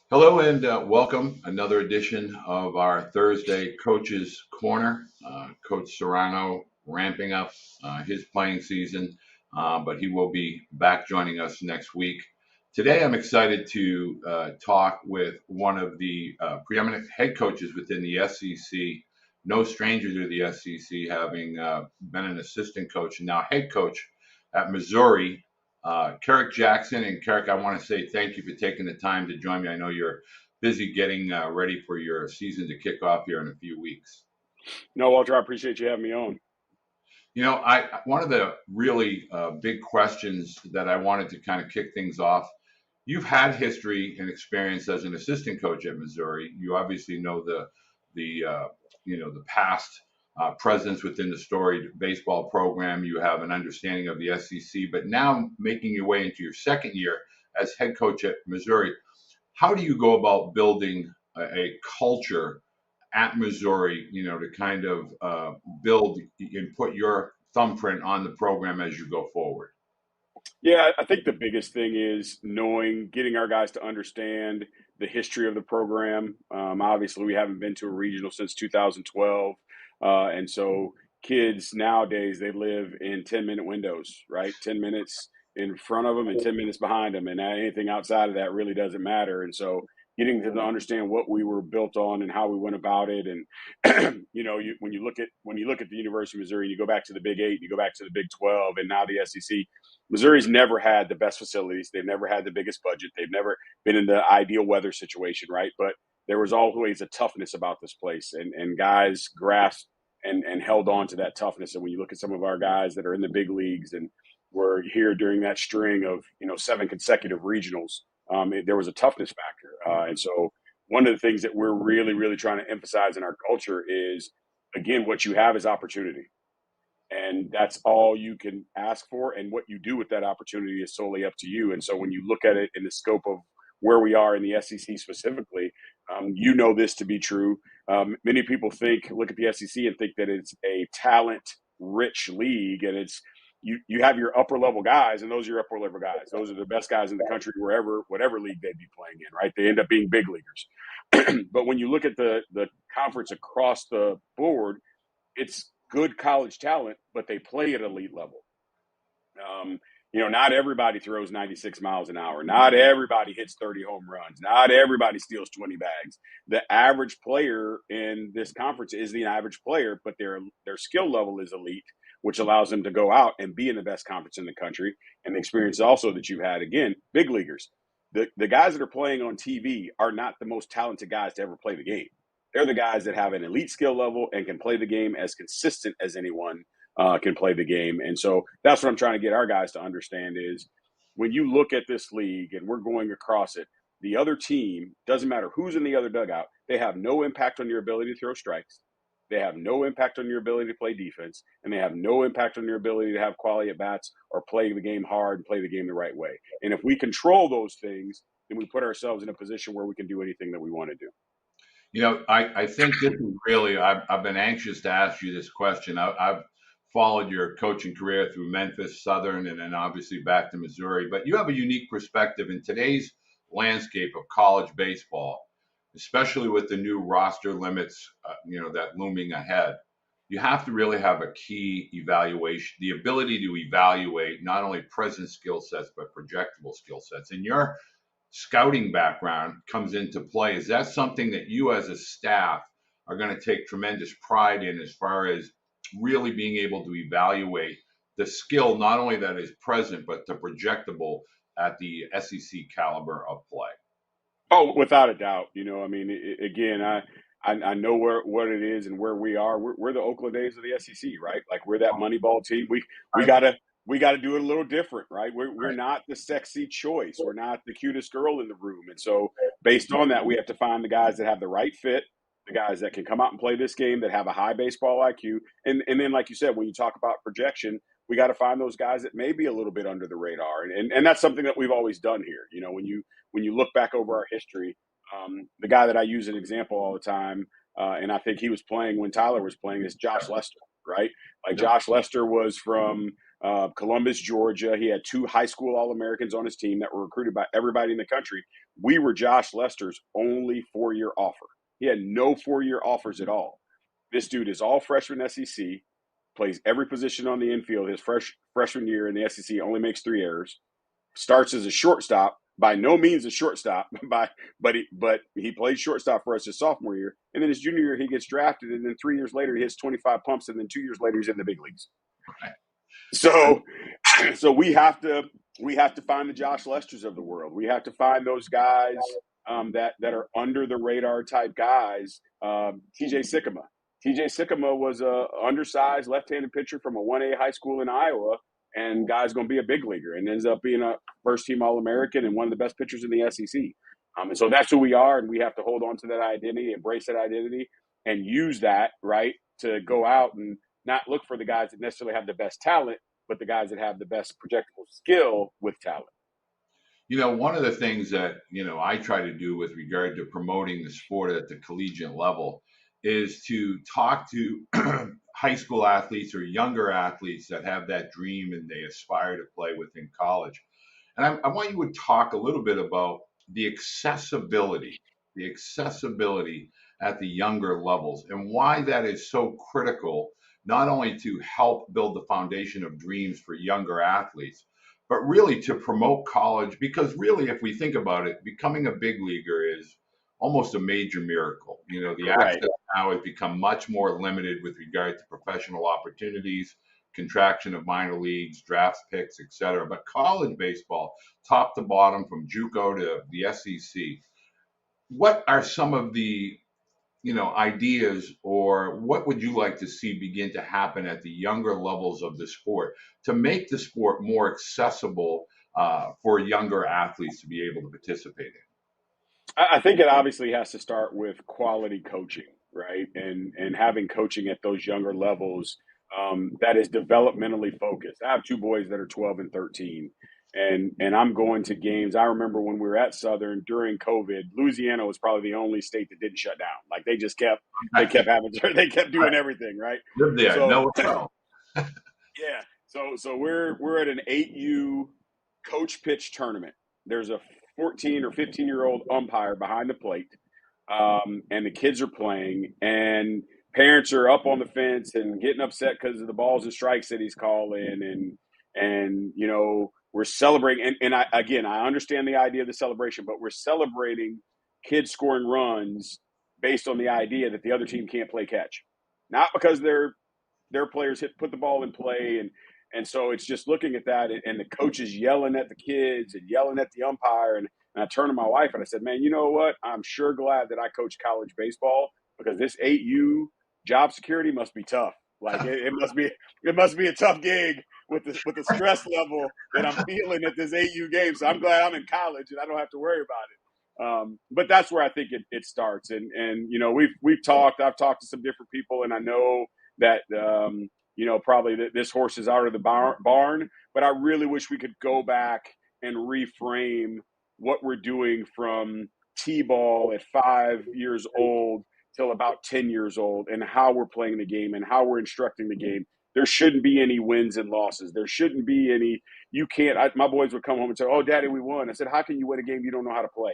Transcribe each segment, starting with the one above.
Hello and welcome. Another edition of our Thursday Coaches Corner. Coach Serrano ramping up his playing season, but he will be back joining us next week. Today, I'm excited to talk with one of the preeminent head coaches within the SEC. No stranger to the SEC, having been an assistant coach and now head coach at Missouri. Kerrick Jackson. And Kerrick, I want to say thank you for taking the time to join me. I know you're busy getting ready for your season to kick off here in a few weeks. No, Walter, I appreciate you having me on. I one of the really big questions that I wanted to kind of kick things off. You've had history and experience as an assistant coach at Missouri. You obviously know the past presence within the storied baseball program. You have an understanding of the SEC, but now making your way into your second year as head coach at Missouri, how do you go about building a culture at Missouri, to kind of build and put your thumbprint on the program as you go forward? Yeah, I think the biggest thing is getting our guys to understand the history of the program. Obviously, we haven't been to a regional since 2012. And so kids nowadays, they live in 10-minute windows, right? 10 minutes in front of them and 10 minutes behind them. And anything outside of that really doesn't matter. And so getting them to understand what we were built on and how we went about it. And, when you look at the University of Missouri, and you go back to the Big Eight, you go back to the Big 12, and now the SEC. Missouri's never had the best facilities. They've never had the biggest budget. They've never been in the ideal weather situation, right? But there was always a toughness about this place, and guys grasped and held on to that toughness. And when you look at some of our guys that are in the big leagues and were here during that string of 7 consecutive regionals, there was a toughness factor. And so one of the things that we're really, really trying to emphasize in our culture is, again, what you have is opportunity, and that's all you can ask for, and what you do with that opportunity is solely up to you. And so when you look at it in the scope of where we are in the SEC specifically, this to be true. Many people look at the SEC and think that it's a talent rich league, and you have your upper level guys, and those are your upper level guys. Those are the best guys in the country, whatever league they'd be playing in, right? They end up being big leaguers. But when you look at the conference across the board, it's good college talent, but they play at elite level. Not everybody throws 96 miles an hour. Not everybody hits 30 home runs. Not everybody steals 20 bags. The average player in this conference is the average player, but their skill level is elite, which allows them to go out and be in the best conference in the country. And the experience also that you've had, again, big leaguers. The guys that are playing on TV are not the most talented guys to ever play the game. They're the guys that have an elite skill level and can play the game as consistent as anyone can play the game. And so that's what I'm trying to get our guys to understand is, when you look at this league and we're going across it, the other team, doesn't matter who's in the other dugout, they have no impact on your ability to throw strikes. They have no impact on your ability to play defense, and they have no impact on your ability to have quality at bats or play the game hard and play the game the right way. And if we control those things, then we put ourselves in a position where we can do anything that we want to do. I think this is really, I've been anxious to ask you this question. I've followed your coaching career through Memphis, Southern, and then obviously back to Missouri. But you have a unique perspective in today's landscape of college baseball, especially with the new roster limits, that looming ahead. You have to really have a key evaluation, the ability to evaluate not only present skill sets, but projectable skill sets. And your scouting background comes into play. Is that something that you as a staff are going to take tremendous pride in, as far as really being able to evaluate the skill, not only that is present, but the projectable at the SEC caliber of play? Oh, without a doubt. Again, I know what it is and where we are. We're the Oakland A's of the SEC, right? Like, we're that Moneyball team. We Right. gotta do it a little different, right? We're Right. not the sexy choice. We're not the cutest girl in the room, and so based on that, we have to find the guys that have the right fit, the guys that can come out and play this game, that have a high baseball IQ, and then, like you said, when you talk about projection, we got to find those guys that may be a little bit under the radar, and that's something that we've always done here. When you look back over our history, the guy that I use an example all the time, and I think he was playing when Tyler was playing, is Josh Lester, right? Like, Yep. Josh Lester was from Columbus, Georgia. He had 2 high school All-Americans on his team that were recruited by everybody in the country. we were Josh Lester's only 4-year offer. He had no 4-year offers at all. This dude is all freshman SEC, plays every position on the infield his freshman year in the SEC, only makes 3 errors, starts as a shortstop, by no means a shortstop, but he played shortstop for us his sophomore year. And then his junior year, he gets drafted. And then 3 years later, he hits 25 pumps. And then 2 years later, he's in the big leagues. Right. So we have to find the Josh Lesters of the world. We have to find those guys that are under the radar type guys. TJ Sikkema. TJ Sikkema was a undersized left-handed pitcher from a 1A high school in Iowa, and guy's going to be a big leaguer and ends up being a first-team All-American and one of the best pitchers in the SEC. And so that's who we are, and we have to hold on to that identity, embrace that identity, and use that, right, to go out and not look for the guys that necessarily have the best talent, but the guys that have the best projectable skill with talent. One of the things that, I try to do with regard to promoting the sport at the collegiate level is to talk to high school athletes or younger athletes that have that dream and they aspire to play within college. And I want you to talk a little bit about the accessibility at the younger levels and why that is so critical, not only to help build the foundation of dreams for younger athletes, but really to promote college. Because really, if we think about it, becoming a big leaguer is almost a major miracle. The access now has become much more limited with regard to professional opportunities, contraction of minor leagues, draft picks, et cetera. But college baseball, top to bottom, from JUCO to the SEC, what are some of the ideas, or what would you like to see begin to happen at the younger levels of the sport to make the sport more accessible for younger athletes to be able to participate in? I think it obviously has to start with quality coaching, right? And having coaching at those younger levels that is developmentally focused. I have 2 boys that are 12 and 13. And I'm going to games. I remember when we were at Southern during COVID, Louisiana was probably the only state that didn't shut down. Like they kept doing everything, right? Live there, So, know it well. yeah. So we're at an 8U coach pitch tournament. There's a 14 or 15-year-old umpire behind the plate, and the kids are playing, and parents are up on the fence and getting upset because of the balls and strikes that he's calling, and we're celebrating. And I understand the idea of the celebration, but we're celebrating kids scoring runs based on the idea that the other team can't play catch, not because their players put the ball in play. And so it's just looking at that, and the coach is yelling at the kids and yelling at the umpire. And I turned to my wife and I said, man, you know what? I'm sure glad that I coach college baseball, because this 8U job security must be tough. Like it must be a tough gig with the stress level that I'm feeling at this 8U game. So I'm glad I'm in college and I don't have to worry about it. But that's where I think it starts. And I've talked to some different people, and I know that probably this horse is out of the barn. But I really wish we could go back and reframe what we're doing from T-ball at 5 years old till about 10 years old, and how we're playing the game and how we're instructing the game. There shouldn't be any wins and losses. There shouldn't be any. My boys would come home and say, "Oh, Daddy, we won." I said, "How can you win a game you don't know how to play?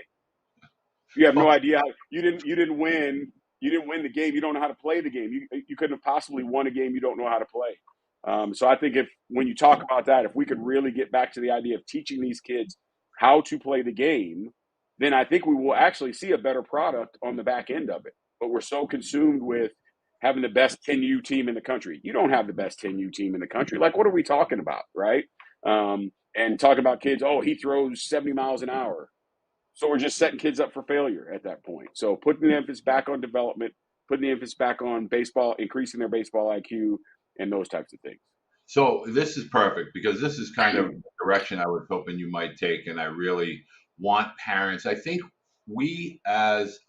You have no idea how you didn't win. You didn't win the game. You don't know how to play the game. You couldn't have possibly won a game you don't know how to play." So I think when you talk about that, if we could really get back to the idea of teaching these kids how to play the game, then I think we will actually see a better product on the back end of it. But we're so consumed with having the best 10U team in the country. You don't have the best 10U team in the country. Like, what are we talking about, right? And talking about kids, oh, he throws 70 miles an hour. So we're just setting kids up for failure at that point. So putting the emphasis back on development, putting the emphasis back on baseball, increasing their baseball IQ, and those types of things. So this is perfect, because this is kind of the direction I was hoping you might take, and I really want parents. I think we, as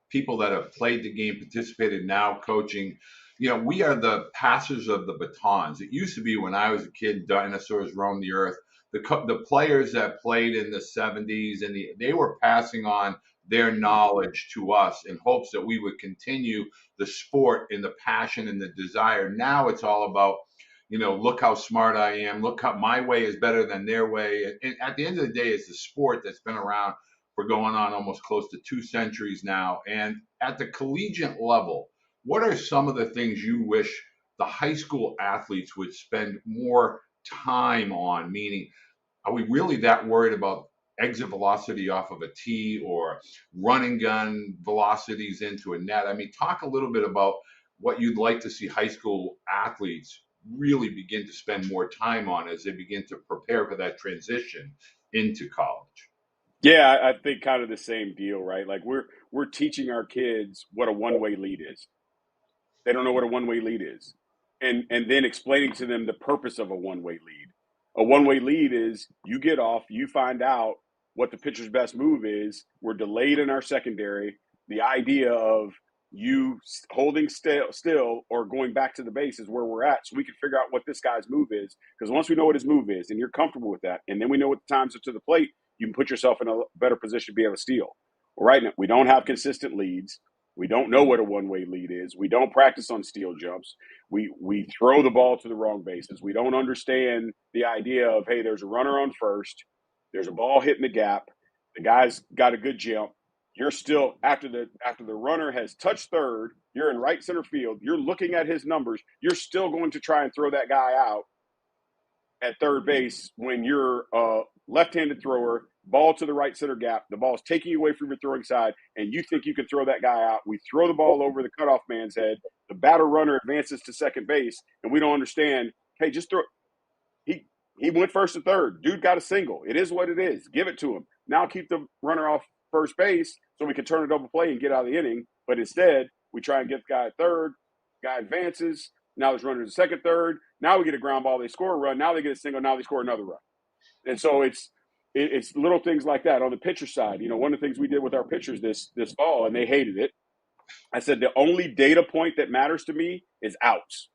people that have played the game, participated, now coaching, we are the passers of the batons. It used to be, when I was a kid, dinosaurs roamed the earth. The players that played in the 70s, and they were passing on their knowledge to us in hopes that we would continue the sport and the passion and the desire. Now it's all about, look how smart I am. Look how my way is better than their way. And at the end of the day, it's the sport that's been around for going on almost close to 2 centuries now. And at the collegiate level, what are some of the things you wish the high school athletes would spend more time on? Meaning, are we really that worried about exit velocity off of a tee or running gun velocities into a net? I mean, talk a little bit about what you'd like to see high school athletes really begin to spend more time on as they begin to prepare for that transition into college. Yeah, I think kind of the same deal, right? Like we're teaching our kids what a one-way lead is. They don't know what a one-way lead is. And then explaining to them the purpose of a one-way lead. A one-way lead is you get off, you find out what the pitcher's best move is. We're delayed in our secondary. The idea of you holding still or going back to the base is where we're at, so we can figure out what this guy's move is. Because once we know what his move is and you're comfortable with that, and then we know what the times are to the plate, you can put yourself in a better position to be able to steal. Well, right now, we don't have consistent leads. We don't know what a one-way lead is. We don't practice on steal jumps. We throw the ball to the wrong bases. We don't understand the idea of, hey, there's a runner on first. There's a ball hitting the gap. The guy's got a good jump. You're still after the runner has touched third. You're in right center field. You're looking at his numbers. You're still going to try and throw that guy out at third base when you're a left-handed thrower, ball to the right center gap. The ball's taking you away from your throwing side, and you think you can throw that guy out. We throw the ball over the cutoff man's head. The batter runner advances to second base, and we don't understand, hey, just throw. He went first and third. Dude got a single. It is what it is. Give it to him. Now keep the runner off first base so we can turn a double play and get out of the inning. But instead, we try and get the guy at third. Guy advances. Now there's runners at second, third. Now we get a ground ball. They score a run. Now they get a single. Now they score another run. And so it's little things like that. On the pitcher side, one of the things we did with our pitchers this fall, and they hated it. I said the only data point that matters to me is outs.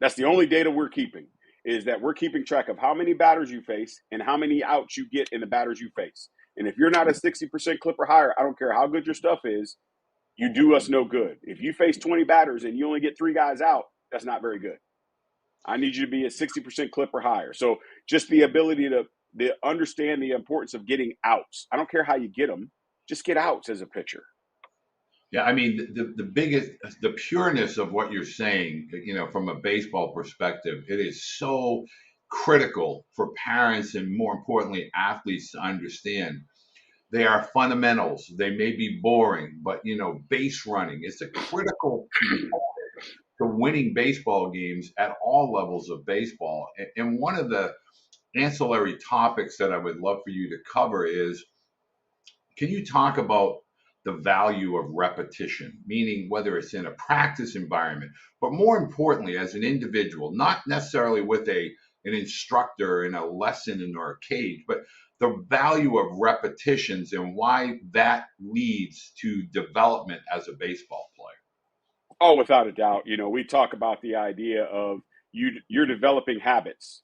That's the only data we're keeping, is that we're keeping track of how many batters you face and how many outs you get in the batters you face. And if you're not a 60% clip or higher, I don't care how good your stuff is, you do us no good. If you face 20 batters and you only get 3 guys out, that's not very good. I need you to be a 60% clip or higher. So just the ability to understand the importance of getting outs. I don't care how you get them, just get outs as a pitcher. Yeah, I mean the pureness of what you're saying, from a baseball perspective, it is so critical for parents and more importantly athletes to understand. They are fundamentals. They may be boring, but base running is a critical to winning baseball games at all levels of baseball. And one of the ancillary topics that I would love for you to cover is, can you talk about the value of repetition, meaning whether it's in a practice environment, but more importantly, as an individual, not necessarily with an instructor in a lesson or a cage, but the value of repetitions and why that leads to development as a baseball player. Oh, without a doubt. We talk about the idea of you're developing habits.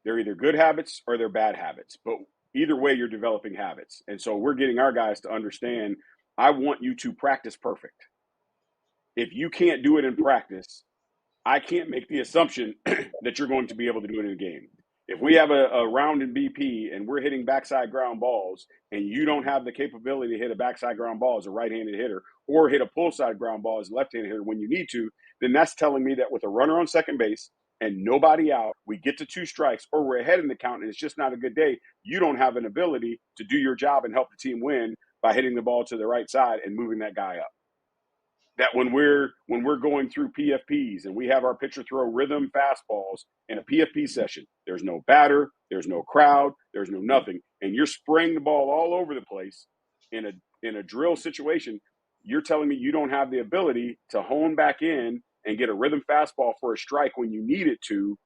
They're either good habits or they're bad habits, but either way, you're developing habits. And so we're getting our guys to understand, I want you to practice perfect. If you can't do it in practice, I can't make the assumption that you're going to be able to do it in a game. If we have a round in BP and we're hitting backside ground balls and you don't have the capability to hit a backside ground ball as a right-handed hitter or hit a pull side ground ball as a left-handed hitter when you need to, then that's telling me that with a runner on second base and nobody out, we get to 2 strikes or we're ahead in the count and it's just not a good day. You don't have an ability to do your job and help the team win by hitting the ball to the right side and moving that guy up. That when we're going through PFPs and we have our pitcher throw rhythm fastballs in a PFP session, there's no batter, there's no crowd, there's no nothing, and you're spraying the ball all over the place in a drill situation, you're telling me you don't have the ability to hone back in and get a rhythm fastball for a strike when you need it to.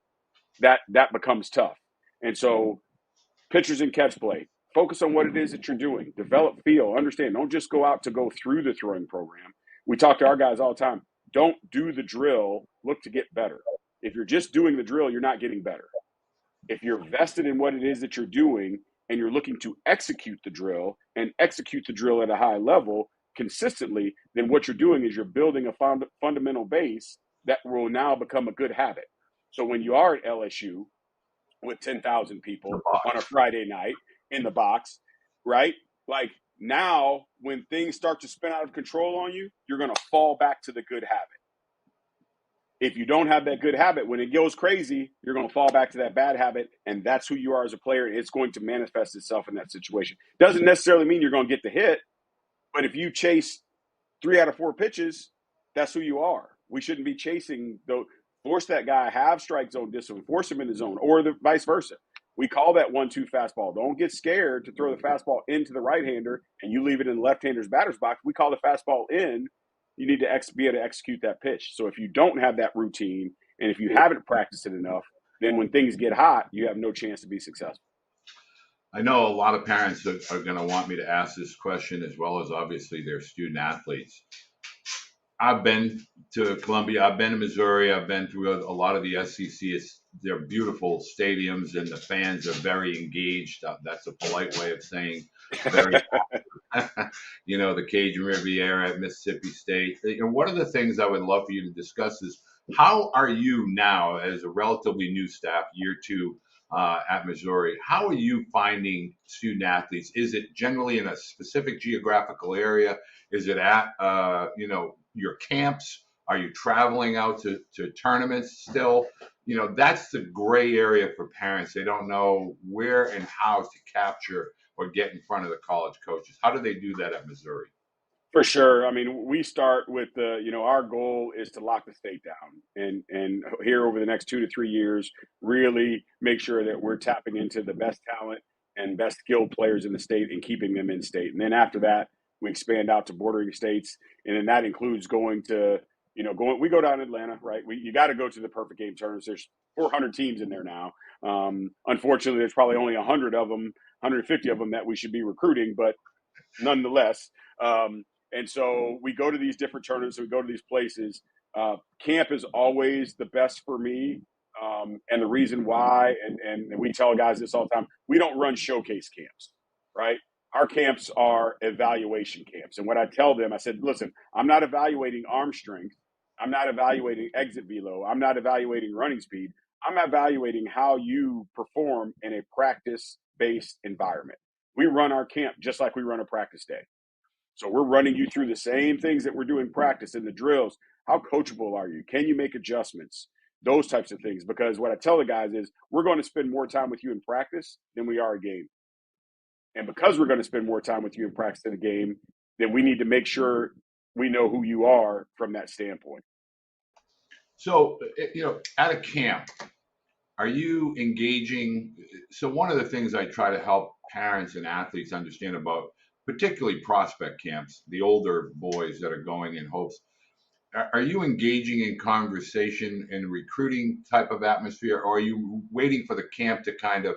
That becomes tough. And so pitchers and catch play, focus on what it is that you're doing, develop feel, understand, don't just go out to go through the throwing program. We talk to our guys all the time. Don't do the drill, look to get better. If you're just doing the drill, you're not getting better. If you're vested in what it is that you're doing and you're looking to execute the drill and execute the drill at a high level consistently, then what you're doing is you're building a fundamental base that will now become a good habit. So when you are at LSU with 10,000 people on a Friday night in the box, right? Like, Now, when things start to spin out of control on you, you're going to fall back to the good habit. If you don't have that good habit, when it goes crazy, you're going to fall back to that bad habit, and that's who you are as a player, and it's going to manifest itself in that situation. Doesn't necessarily mean you're going to get the hit, but if you chase 3 out of 4 pitches, that's who you are. We shouldn't be chasing those. Force that guy, have strike zone discipline, force him in the zone, or the vice versa. We call that 1-2 fastball. Don't get scared to throw the fastball into the right-hander and you leave it in the left-hander's batter's box. We call the fastball in. You need to be able to execute that pitch. So if you don't have that routine and if you haven't practiced it enough, then when things get hot, you have no chance to be successful. I know a lot of parents are going to want me to ask this question, as well as obviously their student athletes. I've been to Columbia, I've been to Missouri, I've been through a lot of the SEC. They're beautiful stadiums, and the fans are very engaged. That's a polite way of saying very. The Cajun Riviera at Mississippi State. And one of the things I would love for you to discuss is, how are you now, as a relatively new staff, year 2 at Missouri, how are you finding student athletes? Is it generally in a specific geographical area? Is it at your camps? Are you traveling out to tournaments still? That's the gray area for parents. They don't know where and how to capture or get in front of the college coaches. How do they do that at Missouri? For sure. I mean, we start with our goal is to lock the state down, and here over the next 2 to 3 years, really make sure that we're tapping into the best talent and best skilled players in the state and keeping them in state. And then after that, we expand out to bordering states, and then that includes going to, we go down to Atlanta, right? You got to go to the perfect game tournaments. There's 400 teams in there now. Unfortunately, there's probably only 100 of them, 150 of them that we should be recruiting, but nonetheless. And so we go to these different tournaments, we go to these places. Camp is always the best for me. And the reason why, and we tell guys this all the time, we don't run showcase camps, right? Our camps are evaluation camps. And what I tell them, I said, listen, I'm not evaluating arm strength. I'm not evaluating exit velo. I'm not evaluating running speed. I'm evaluating how you perform in a practice-based environment. We run our camp just like we run a practice day. So we're running you through the same things that we're doing practice in the drills. How coachable are you? Can you make adjustments? Those types of things. Because what I tell the guys is, we're going to spend more time with you in practice than we are a game. And because we're going to spend more time with you in practice than a game, then we need to make sure we know who you are from that standpoint. So, at a camp, are you engaging? So one of the things I try to help parents and athletes understand about, particularly prospect camps, the older boys that are going in hopes, are you engaging in conversation and recruiting type of atmosphere, or are you waiting for the camp to kind of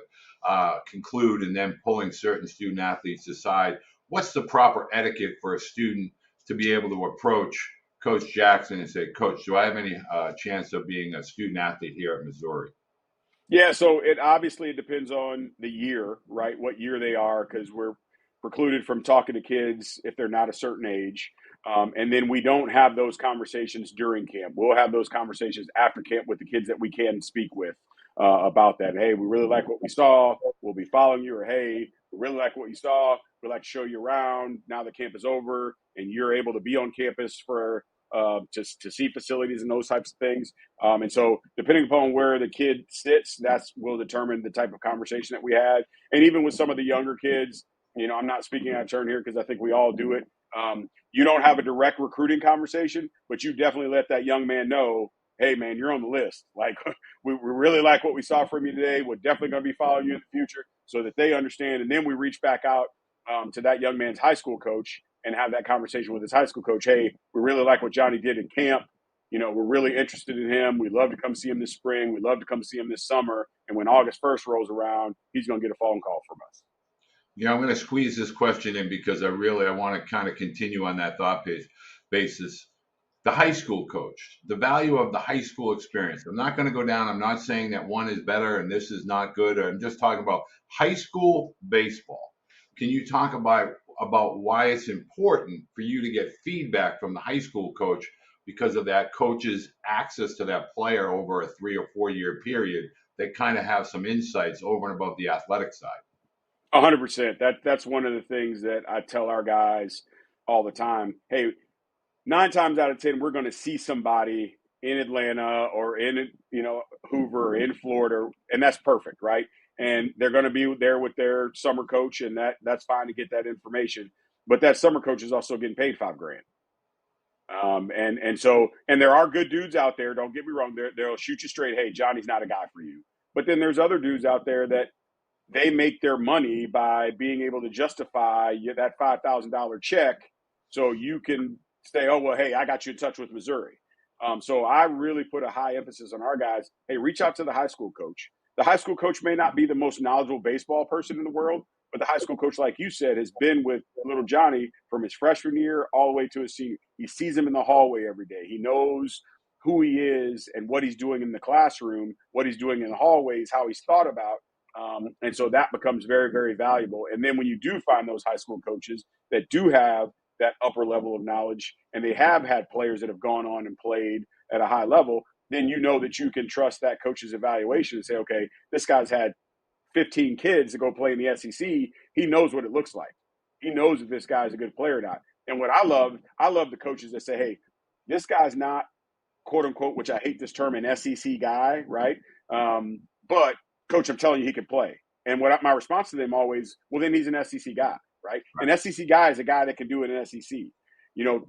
conclude and then pulling certain student athletes aside? What's the proper etiquette for a student to be able to approach Coach Jackson and say, Coach, do I have any chance of being a student athlete here at Missouri? Yeah, so it depends on the year, right? What year they are, because we're precluded from talking to kids if they're not a certain age. And then we don't have those conversations during camp. We'll have those conversations after camp with the kids that we can speak with about that. Hey, we really like what we saw. We'll be following you. Or, hey, we really like what you saw. We'd like to show you around now that camp is over and you're able to be on campus for to see facilities and those types of things. And so depending upon where the kid sits, that's will determine the type of conversation that we had. And even with some of the younger kids, I'm not speaking out of turn here because I think we all do it. You don't have a direct recruiting conversation, but you definitely let that young man know, hey, man, you're on the list. Like, we really like what we saw from you today. We're definitely going to be following you in the future, so that they understand. And then we reach back out to that young man's high school coach and have that conversation with his high school coach. Hey, we really like what Johnny did in camp. We're really interested in him. We'd love to come see him this spring. We'd love to come see him this summer. And when August 1st rolls around, he's going to get a phone call from us. I'm going to squeeze this question in because I want to kind of continue on that thought basis. The high school coach, the value of the high school experience. I'm not going to go down. I'm not saying that one is better and this is not good. I'm just talking about high school baseball. Can you talk about why it's important for you to get feedback from the high school coach, because of that coach's access to that player over a 3 or 4 year period that kind of have some insights over and above the athletic side? 100%. That's one of the things that I tell our guys all the time. Hey, 9 times out of 10, we're going to see somebody in Atlanta or in Hoover or in Florida, and that's perfect, right? And they're going to be there with their summer coach, and that's fine to get that information. But that summer coach is also getting paid $5,000. And there are good dudes out there. Don't get me wrong. They'll shoot you straight. Hey, Johnny's not a guy for you. But then there's other dudes out there that they make their money by being able to justify that $5,000 check, so you can say, oh, well, hey, I got you in touch with Missouri. So I really put a high emphasis on our guys. Hey, reach out to the high school coach. The high school coach may not be the most knowledgeable baseball person in the world, but the high school coach, like you said, has been with little Johnny from his freshman year all the way to his senior. He sees him in the hallway every day. He knows who he is and what he's doing in the classroom, what he's doing in the hallways, how he's thought about. And so that becomes very, very valuable. And then when you do find those high school coaches that do have that upper level of knowledge, and they have had players that have gone on and played at a high level, then you know that you can trust that coach's evaluation and say, okay, this guy's had 15 kids to go play in the SEC. He knows what it looks like. He knows if this guy's a good player or not. And what I love the coaches that say, hey, this guy's not, quote unquote, which I hate this term, an SEC guy, right? But coach, I'm telling you, he can play. And my response to them always, well, then he's an SEC guy, right? An SEC guy is a guy that can do it in SEC.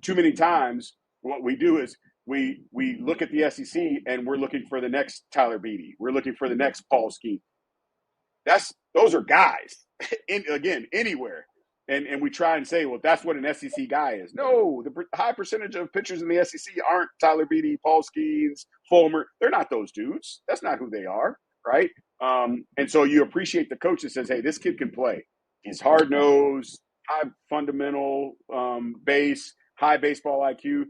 Too many times what we do is we look at the SEC and we're looking for the next Tyler Beede. We're looking for the next Paul Skeet. Those are guys, again, anywhere. And we try and say, well, that's what an SEC guy is. No, the high percentage of pitchers in the SEC aren't Tyler Beede, Paul Skeens, Fulmer. They're not those dudes. That's not who they are, right? And so you appreciate the coach that says, hey, this kid can play. He's hard-nosed, high fundamental base, high baseball IQ.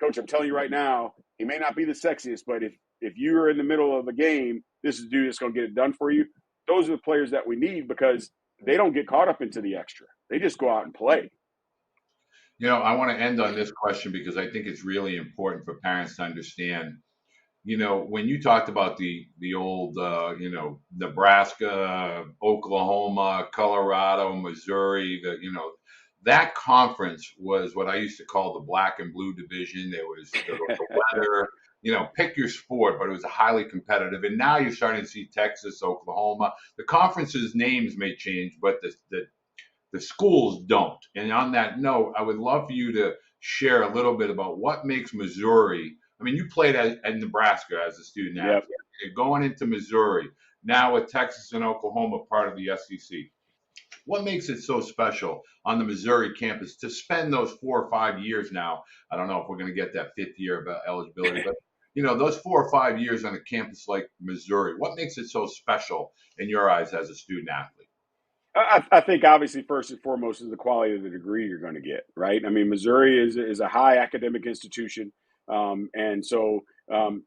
Coach, I'm telling you right now, he may not be the sexiest, but if you're in the middle of a game, this is a dude that's going to get it done for you. Those are the players that we need because they don't get caught up into the extra. They just go out and play. I want to end on this question because I think it's really important for parents to understand. When you talked about the old, Nebraska, Oklahoma, Colorado, Missouri, that conference was what I used to call the black and blue division. There was the weather, pick your sport, but it was highly competitive. And now you're starting to see Texas, Oklahoma. The conferences' names may change, but the schools don't. And on that note, I would love for you to share a little bit about what makes Missouri. I mean, you played at Nebraska as a student athlete. You're going into Missouri, now with Texas and Oklahoma part of the SEC. What makes it so special on the Missouri campus to spend those 4 or 5 years now? I don't know if we're going to get that fifth year of eligibility, but those 4 or 5 years on a campus like Missouri, what makes it so special in your eyes as a student athlete? I think obviously first and foremost is the quality of the degree you're going to get, right? I mean, Missouri is a high academic institution. And so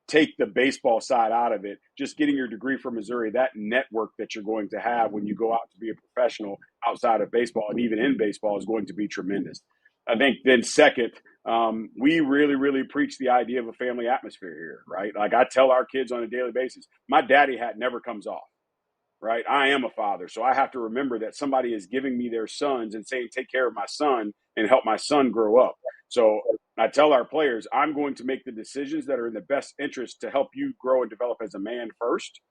take the baseball side out of it, just getting your degree from Missouri, that network that you're going to have when you go out to be a professional outside of baseball and even in baseball is going to be tremendous. I think then second, we really, really preach the idea of a family atmosphere here, right? Like I tell our kids on a daily basis, my daddy hat never comes off. Right. I am a father. So I have to remember that somebody is giving me their sons and saying, take care of my son and help my son grow up. So I tell our players, I'm going to make the decisions that are in the best interest to help you grow and develop as a man first.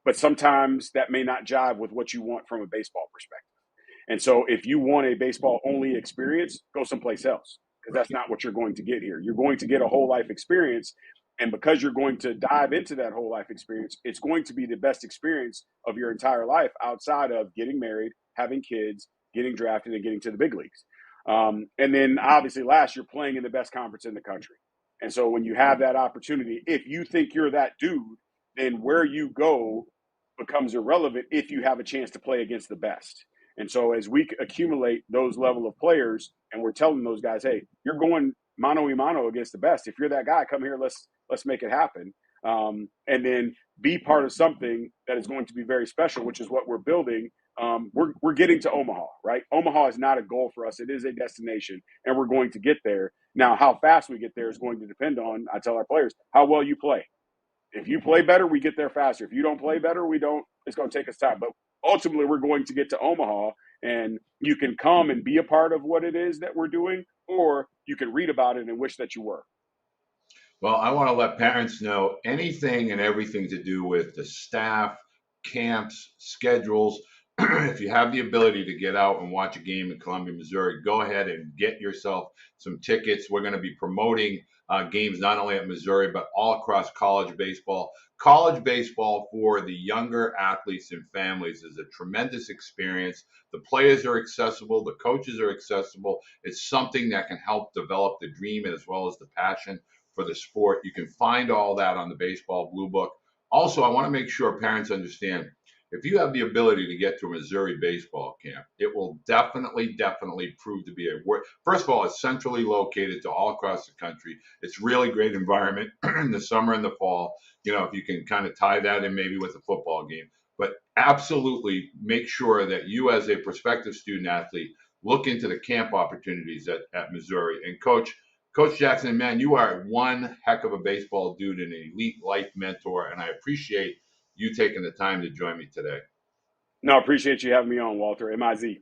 But sometimes that may not jive with what you want from a baseball perspective. And so if you want a baseball only experience, go someplace else because that's not what you're going to get here. You're going to get a whole life experience. And because you're going to dive into that whole life experience, it's going to be the best experience of your entire life outside of getting married, having kids, getting drafted, and getting to the big leagues. And then obviously last, you're playing in the best conference in the country. And so when you have that opportunity, if you think you're that dude, then where you go becomes irrelevant if you have a chance to play against the best. And so as we accumulate those level of players and we're telling those guys, hey, you're going mano a mano against the best. If you're that guy, come here, let's make it happen. And then be part of something that is going to be very special, which is what we're building. We're getting to Omaha, right? Omaha is not a goal for us. It is a destination, and we're going to get there. Now, how fast we get there is going to depend on, I tell our players, how well you play. If you play better, we get there faster. If you don't play better, we don't. It's going to take us time. But ultimately we're going to get to Omaha, and you can come and be a part of what it is that we're doing, or you can read about it and wish that you were. Well, I want to let parents know anything and everything to do with the staff, camps, schedules. If you have the ability to get out and watch a game in Columbia, Missouri, go ahead and get yourself some tickets. We're going to be promoting games not only at Missouri, but all across college baseball. College baseball for the younger athletes and families is a tremendous experience. The players are accessible, the coaches are accessible. It's something that can help develop the dream as well as the passion for the sport. You can find all that on the Baseball Blue Book. Also, I want to make sure parents understand if you have the ability to get to a Missouri baseball camp, it will definitely prove to be a worth. First of all, it's centrally located to all across the country. It's really great environment in the summer and the fall. If you can kind of tie that in maybe with a football game, but absolutely make sure that you, as a prospective student athlete, look into the camp opportunities at Missouri. And Coach Jackson, man, you are one heck of a baseball dude and an elite life mentor, and I appreciate you taking the time to join me today. No, appreciate you having me on, Walter. MIZ.